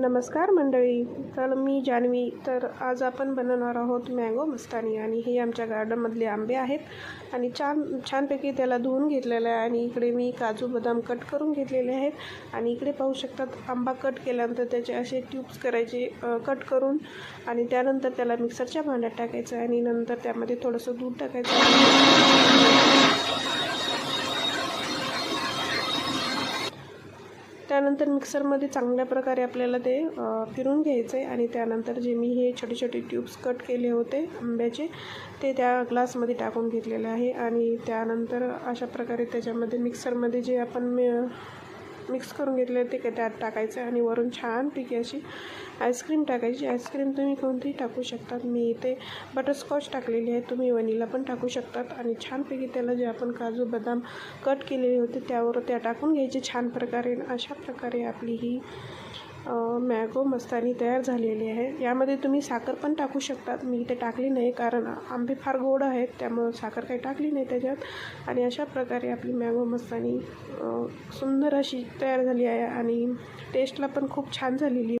नमस्कार मंडळी. तर मी जान्हवी. तर आज आपण बनवणार आहोत मँगो मस्तानी. आणि हे आमच्या गार्डनमधले आंबे आहेत आणि छानपैकी त्याला धुवून घेतलेलं आहे. आणि इकडे मी काजू बदाम कट करून घेतलेले आहेत. आणि इकडे पाहू शकतात आंबा कट केल्यानंतर त्याचे असे ट्यूब्स करायचे कट करून, आणि त्यानंतर त्याला मिक्सरच्या भांड्यात टाकायचं आणि नंतर त्यामध्ये थोडंसं दूध टाकायचं. त्यानंतर मिक्सरमध्ये चांगल्या प्रकारे आपल्याला ते फिरून घ्यायचं आहे. आणि त्यानंतर जे मी हे छोटे छोटे ट्यूब्स कट केले होते आंब्याचे, ते त्या ग्लासमध्ये टाकून घेतलेले आहे. आणि त्यानंतर अशा प्रकारे त्याच्यामध्ये मिक्सरमध्ये जे आपण मिक्स करून घेतले ते त्यात टाकायचं आणि वरून छानपैकी अशी आईस्क्रीम टाकायची. आईस्क्रीम तुम्ही कोणतीही टाकू शकतात. मी इथे बटरस्कॉच टाकलेली आहे, तुम्ही वनिला पण टाकू शकतात. आणि छानपैकी त्याला जे आपण काजू बदाम कट केलेले होते त्यावर त्या टाकून घ्यायचे छान प्रकारे. अशा प्रकारे आपली ही मँगो मस्तानी तयार झालेली आहे. यामध्ये तुम्ही साखर पण टाकू शकतात. मी इथे टाकली नाही कारण आंबे फार गोड आहेत, त्यामुळं साखर काही टाकली नाही त्याच्यात. आणि अशा प्रकारे आपली मँगो मस्तानी सुंदर अशी तयार झाली आहे आणि टेस्टला पण खूप छान झालेली.